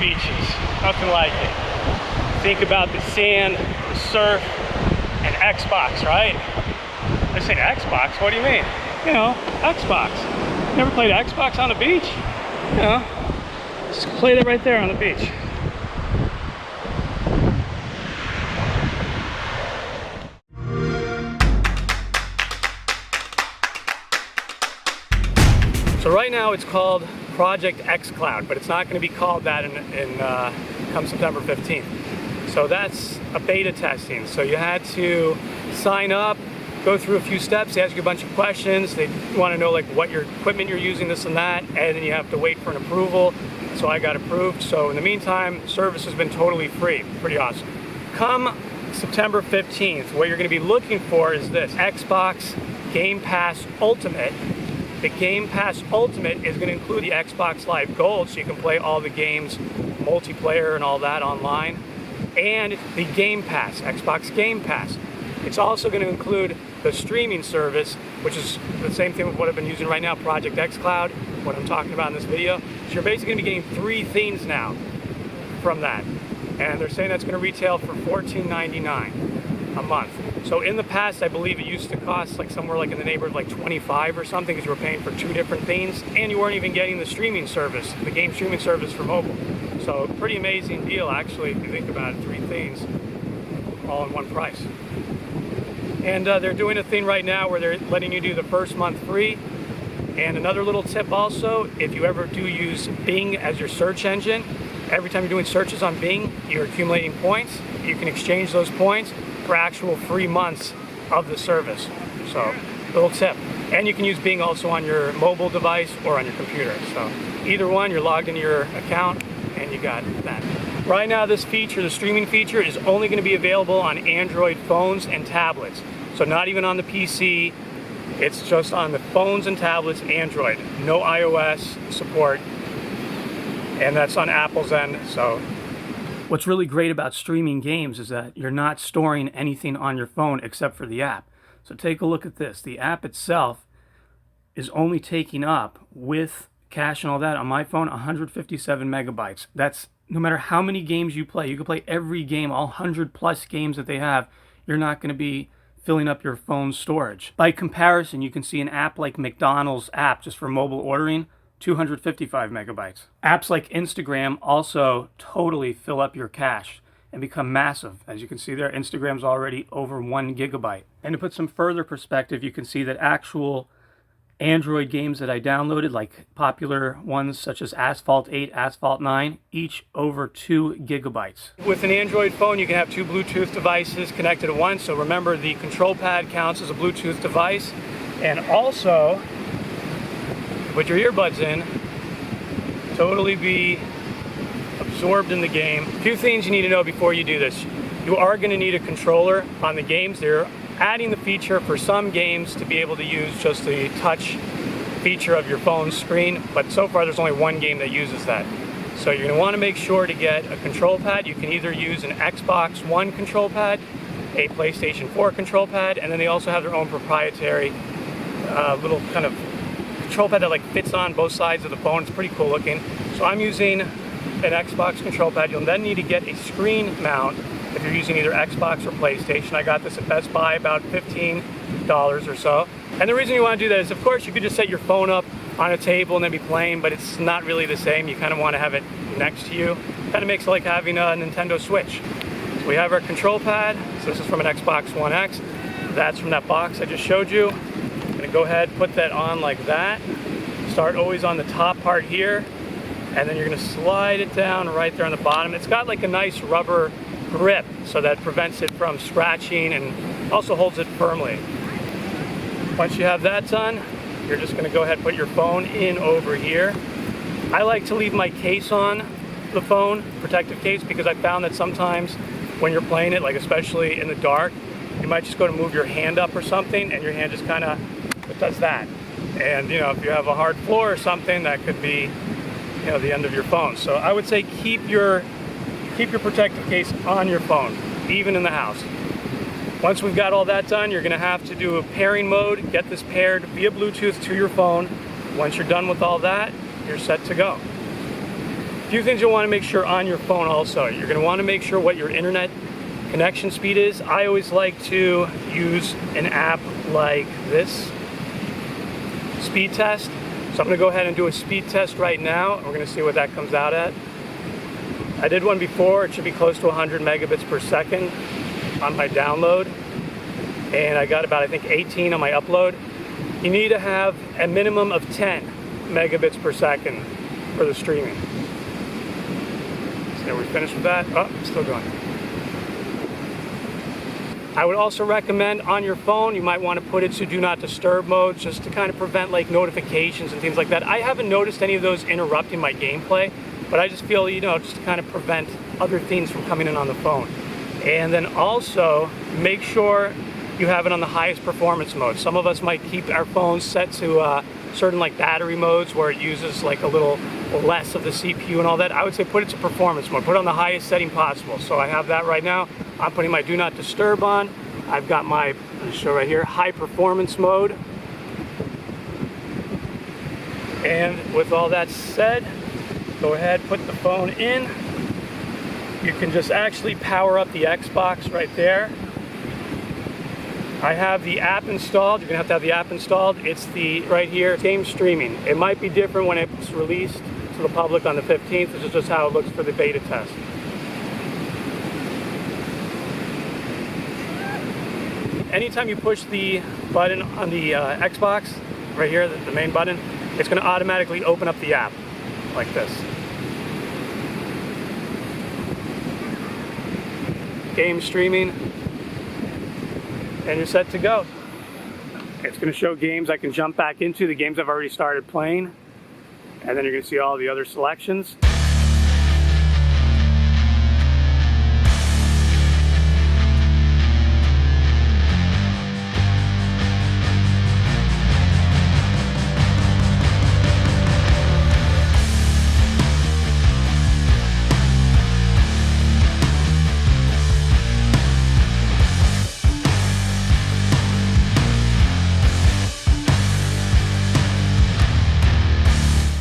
beaches. Nothing like it. Think about the sand, the surf, and Xbox, right? I say Xbox, what do you mean? You know, Xbox. Never played Xbox on the beach? You know, just play that right there on the beach. So right now it's called Project xCloud, but it's not going to be called that come September 15th. So that's a beta testing. So you had to sign up, go through a few steps, they ask you a bunch of questions, they want to know like what your equipment you're using, this and that, and then you have to wait for an approval. So I got approved. So in the meantime, service has been totally free. Pretty awesome. Come September 15th, what you're going to be looking for is this: Xbox Game Pass Ultimate. The Game Pass Ultimate is going to include the Xbox Live Gold, so you can play all the games, multiplayer and all that online, and the Game Pass, Xbox Game Pass. It's also going to include the streaming service, which is the same thing with what I've been using right now, Project xCloud, what I'm talking about in this video. So you're basically going to be getting 3 things now from that. And they're saying that's going to retail for $14.99 a month. So in the past, I believe it used to cost like somewhere like in the neighborhood of like 25 or something, because you were paying for 2 different things, and you weren't even getting the streaming service, the game streaming service for mobile. So pretty amazing deal, actually, if you think about it, 3 things all in one price. And they're doing a thing right now where they're letting you do the first month free. And another little tip also, if you ever do use Bing as your search engine, every time you're doing searches on Bing, you're accumulating points. You can exchange those points for actual free months of the service. So, little tip. And you can use Bing also on your mobile device or on your computer. So, either one, you're logged into your account and you got that. Right now, this feature, the streaming feature, is only going to be available on Android phones and tablets. So not even on the PC, it's just on the phones and tablets, Android. No iOS support, and that's on Apple's end. So what's really great about streaming games is that you're not storing anything on your phone except for the app. So take a look at this. The app itself is only taking up, with cache and all that, on my phone, 157 megabytes. That's no matter how many games you play. You can play every game, all 100+ games that they have. You're not going to be filling up your phone's storage. By comparison, you can see an app like McDonald's app, just for mobile ordering, 255 megabytes. Apps like Instagram also totally fill up your cache and become massive. As you can see there, Instagram's already over 1 gigabyte. And to put some further perspective, you can see that actual Android games that I downloaded, like popular ones such as Asphalt 8, Asphalt 9, each over 2 gigabytes. With an Android phone, you can have 2 Bluetooth devices connected at once. So remember, the control pad counts as a Bluetooth device. And also, put your earbuds in, totally be absorbed in the game. A few things you need to know before you do this. You are going to need a controller on the games. They're adding the feature for some games to be able to use just the touch feature of your phone's screen, but so far there's only 1 game that uses that. So you're going to want to make sure to get a control pad. You can either use an Xbox One control pad, a PlayStation 4 control pad, and then they also have their own proprietary little kind of control pad that like fits on both sides of the phone. It's pretty cool looking. So I'm using an Xbox control pad. You'll then need to get a screen mount if you're using either Xbox or PlayStation. I got this at Best Buy, about $15 or so. And the reason you want to do that is, of course, you could just set your phone up on a table and then be playing, but it's not really the same. You kind of want to have it next to you. Kind of makes it like having a Nintendo Switch. So we have our control pad. So this is from an Xbox One X. That's from that box I just showed you. I'm going to go ahead and put that on like that. Start always on the top part here, and then you're going to slide it down right there on the bottom. It's got like a nice rubber grip, so that prevents it from scratching and also holds it firmly. Once you have that done, you're just going to go ahead and put your phone in over here. I like to leave my case on the phone, protective case, because I found that sometimes when you're playing it, like especially in the dark, you might just go to move your hand up or something and your hand just kind of does that. And you know, if you have a hard floor or something, that could be, you know, the end of your phone. So I would say keep your protective case on your phone, even in the house. Once we've got all that done, you're going to have to do a pairing mode, get this paired via Bluetooth to your phone. Once you're done with all that, you're set to go. If few things you'll want to make sure on your phone also. You're going to want to make sure what your internet connection speed is. I always like to use an app like this, speed test. So I'm going to go ahead and do a speed test right now. We're going to see what that comes out at. I did one before. It should be close to 100 megabits per second on my download. And I got about, I think, 18 on my upload. You need to have a minimum of 10 megabits per second for the streaming. So are we finished with that? Oh, still going. I would also recommend on your phone, you might want to put it to do not disturb mode just to kind of prevent like notifications and things like that. I haven't noticed any of those interrupting my gameplay, but I just feel, you know, just to kind of prevent other things from coming in on the phone. And then also make sure you have it on the highest performance mode. Some of us might keep our phones set to certain like battery modes where it uses like a little less of the CPU and all that. I would say put it to performance mode. Put it on the highest setting possible. So I have that right now. I'm putting my do not disturb on. I've got my, let me show right here, high performance mode. And with all that said, go ahead, put the phone in. You can just actually power up the Xbox right there. I have the app installed. You're gonna have to have the app installed. It's the, right here, game streaming. It might be different when it's released to the public on the 15th. This is just how it looks for the beta test. Anytime you push the button on the Xbox, right here, the main button, it's gonna automatically open up the app, like this. Game streaming, and you're set to go. It's going to show games I can jump back into, the games I've already started playing, and then you're going to see all the other selections.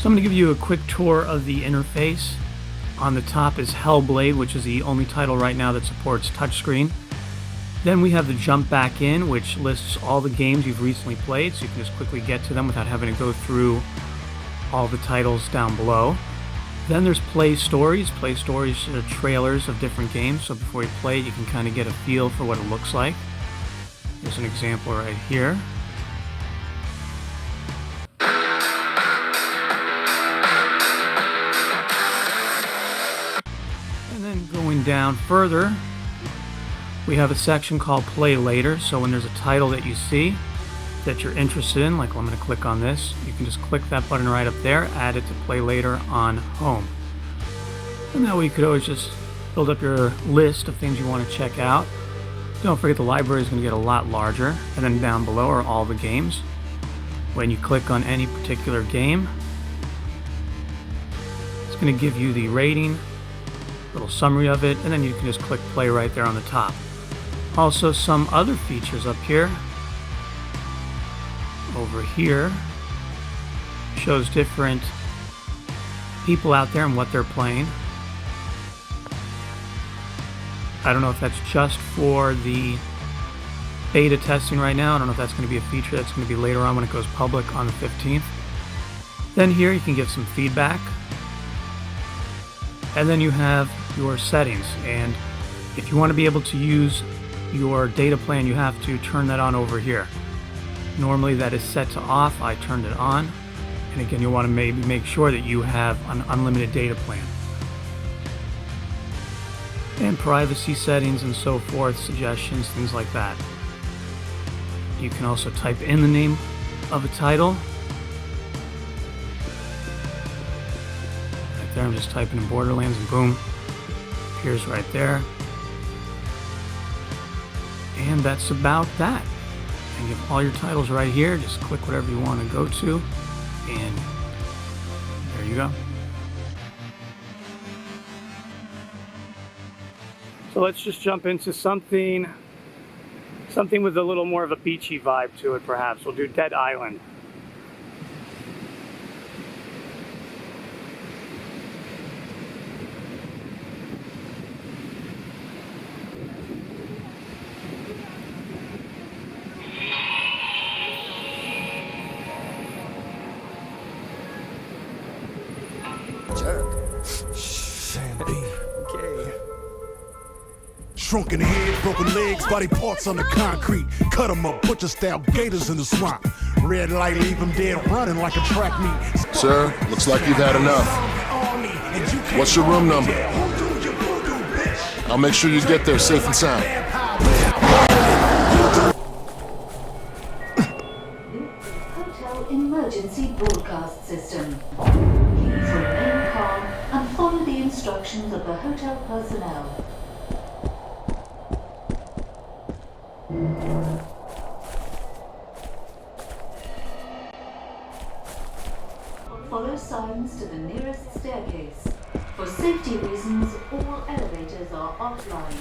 So I'm going to give you a quick tour of the interface. On the top is Hellblade, which is the only title right now that supports touchscreen. Then we have the Jump Back In, which lists all the games you've recently played, so you can just quickly get to them without having to go through all the titles down below. Then there's Play Stories. Play Stories are trailers of different games, so before you play, you can kind of get a feel for what it looks like. There's an example right here. And then going down further, we have a section called Play Later. So when there's a title that you see that you're interested in, like I'm going to click on this, you can just click that button right up there, add it to Play Later on Home. And that way you could always just build up your list of things you want to check out. Don't forget the library is going to get a lot larger. And then down below are all the games. When you click on any particular game, it's going to give you the rating, little summary of it, and then you can just click play right there on the top. Also, some other features up here. Over here shows different people out there and what they're playing. I don't know if that's just for the beta testing right now. I don't know if that's going to be a feature that's going to be later on when it goes public on the 15th. Then here you can give some feedback. And then you have your settings, and if you want to be able to use your data plan, you have to turn that on over here. Normally that is set to off. I turned it on, and again you want to maybe make sure that you have an unlimited data plan. And privacy settings and so forth, suggestions, things like that. You can also type in the name of a title. There, I'm just typing in Borderlands and boom, appears right there. And that's about that. And you have all your titles right here. Just click whatever you want to go to, and there you go. So let's just jump into something with a little more of a beachy vibe to it, perhaps. We'll do Dead Island. Shrunken head, broken legs, body parts on the concrete. Cut 'em up, butcher style gators in the swamp. Red light, leave 'em dead running like a track meet. Sir, looks like you've had enough. What's your room number? I'll make sure you get there safe and sound. Hotel emergency broadcast system. Please remain calm and follow the instructions of the hotel personnel. Follow signs to the nearest staircase. For safety reasons, all elevators are offline.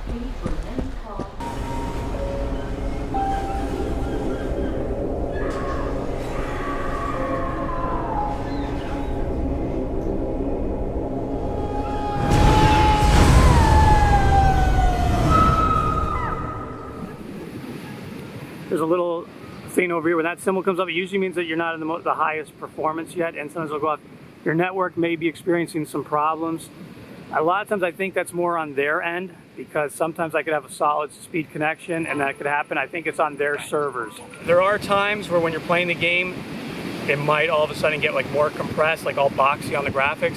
Please remain calm. There's a little thing over here when that symbol comes up. It usually means that you're not in the highest performance yet, and sometimes it'll go up. Your network may be experiencing some problems. A lot of times I think that's more on their end, because sometimes I could have a solid speed connection and that could happen. I think it's on their servers. There are times where when you're playing the game, it might all of a sudden get like more compressed, like all boxy on the graphics.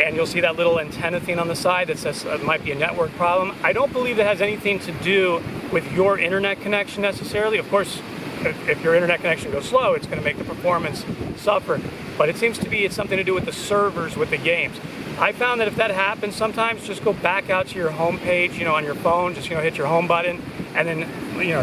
And you'll see that little antenna thing on the side that says it might be a network problem. I don't believe it has anything to do with your internet connection necessarily. Of course, if your internet connection goes slow, it's going to make the performance suffer. But it seems to be it's something to do with the servers with the games. I found that if that happens, sometimes just go back out to your home page, on your phone, just, hit your home button, and then,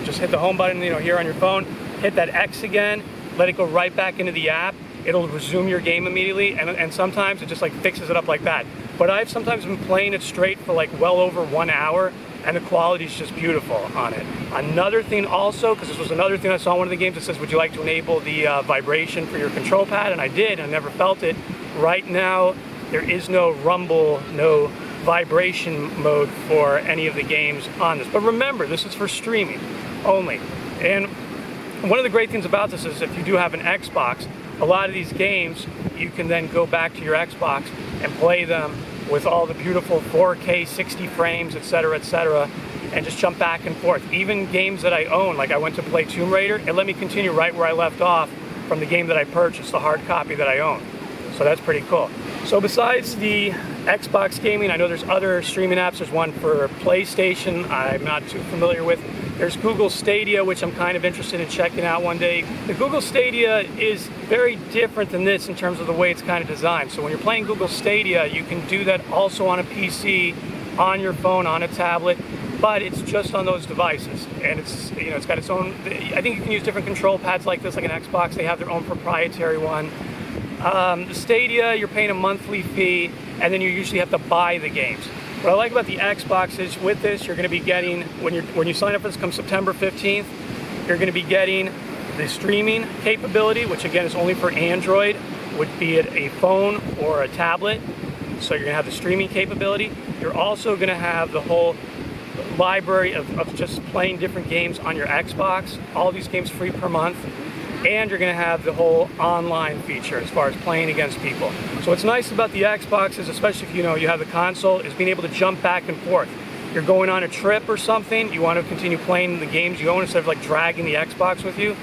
just hit the home button, here on your phone, hit that X again, let it go right back into the app. It'll resume your game immediately, and sometimes it just like fixes it up like that. But I've sometimes been playing it straight for like well over 1 hour, and the quality is just beautiful on it. Another thing also, because this was another thing I saw in one of the games, that says, would you like to enable the vibration for your control pad? And I did, and I never felt it. Right now, there is no rumble, no vibration mode for any of the games on this. But remember, this is for streaming only. And one of the great things about this is if you do have an Xbox, a lot of these games, you can then go back to your Xbox and play them with all the beautiful 4K, 60 frames, etc., and just jump back and forth. Even games that I own, like I went to play Tomb Raider, it let me continue right where I left off from the game that I purchased, the hard copy that I own. So that's pretty cool. So besides the Xbox gaming, I know there's other streaming apps. There's one for PlayStation I'm not too familiar with. There's Google Stadia, which I'm kind of interested in checking out one day. The Google Stadia is very different than this in terms of the way it's kind of designed. So when you're playing Google Stadia, you can do that also on a PC, on your phone, on a tablet, but it's just on those devices. And it's, it's got its own, I think you can use different control pads like this, like an Xbox. They have their own proprietary one. The Stadia, you're paying a monthly fee, and then you usually have to buy the games. What I like about the Xbox is with this, you're going to be getting, when you sign up for this come September 15th, you're going to be getting the streaming capability, which again is only for Android, would be it a phone or a tablet. So you're going to have the streaming capability. You're also going to have the whole library of just playing different games on your Xbox. All these games free per month. And you're going to have the whole online feature as far as playing against people. So what's nice about the Xbox is, especially if you have the console, is being able to jump back and forth. You're going on a trip or something, you want to continue playing the games you own instead of like dragging the Xbox with you,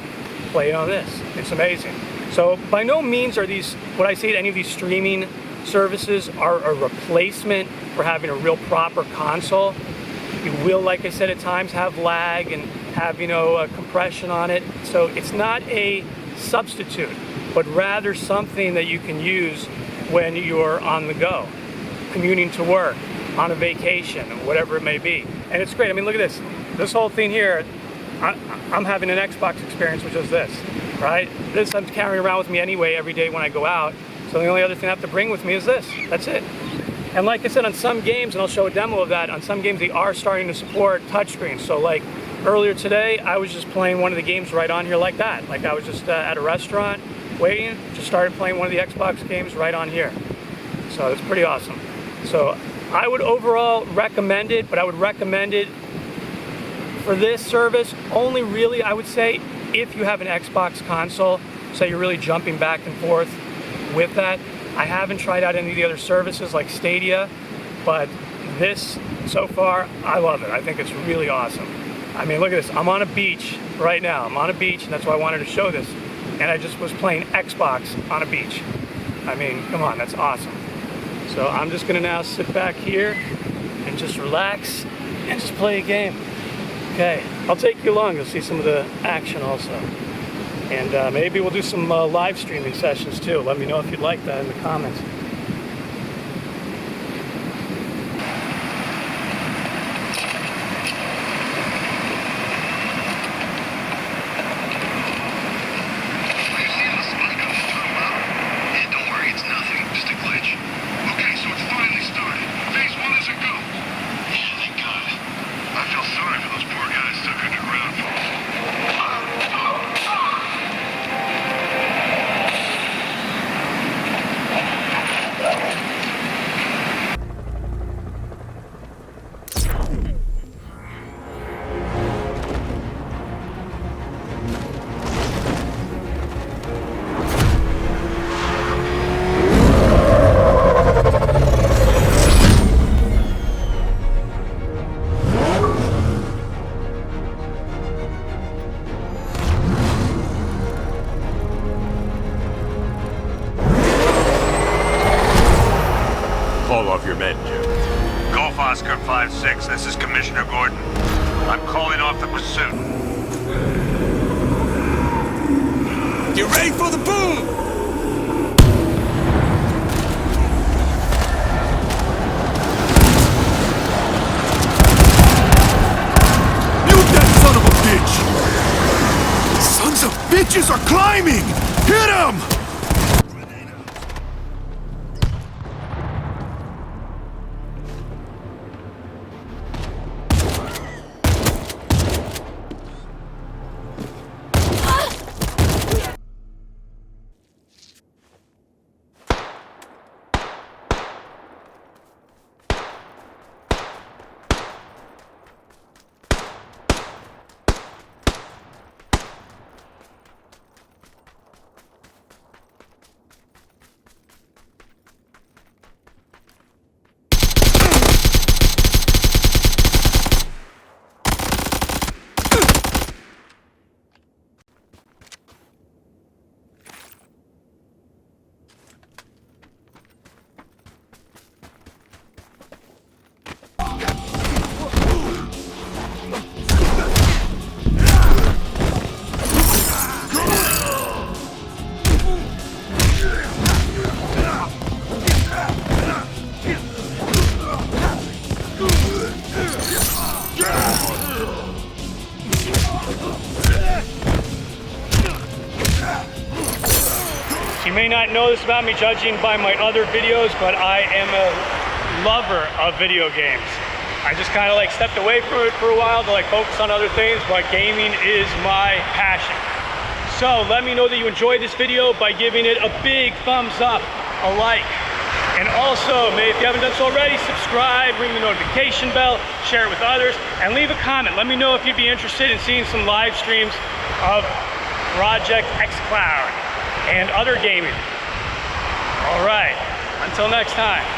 play it on this. It's amazing. So by no means are these, what I say to any of these streaming services are a replacement for having a real proper console. You will, like I said, at times have lag and have, compression on it. So it's not a substitute, but rather something that you can use when you're on the go, commuting to work, on a vacation, whatever it may be. And it's great. I mean, look at this. This whole thing here, I'm having an Xbox experience, which is this, right? This I'm carrying around with me anyway every day when I go out. So the only other thing I have to bring with me is this. That's it. And like I said, on some games, and I'll show a demo of that, on some games they are starting to support touchscreens. So like earlier today, I was just playing one of the games right on here like that. Like I was just at a restaurant waiting, just started playing one of the Xbox games right on here. So it's pretty awesome. So I would overall recommend it, but I would recommend it for this service only really, I would say, if you have an Xbox console, so you're really jumping back and forth with that. I haven't tried out any of the other services like Stadia, but this, so far, I love it. I think it's really awesome. I mean, look at this. I'm on a beach right now. I'm on a beach, and that's why I wanted to show this. And I just was playing Xbox on a beach. I mean, come on, that's awesome. So I'm just gonna now sit back here and just relax and just play a game. Okay, I'll take you along. You'll see some of the action also. And maybe we'll do some live streaming sessions too. Let me know if you'd like that in the comments. Call off your men, Jim. Golf Oscar 5-6, this is Commissioner Gordon. I'm calling off the pursuit. Get ready for the boom! Mute that son of a bitch! Sons of bitches are climbing! Hit 'em! You may not know this about me judging by my other videos, but I am a lover of video games. I just kind of like stepped away from it for a while to like focus on other things, but gaming is my passion. So let me know that you enjoyed this video by giving it a big thumbs up, a like. And also, if you haven't done so already, subscribe, ring the notification bell, share it with others, and leave a comment. Let me know if you'd be interested in seeing some live streams of Project xCloud and other gaming. All right, until next time.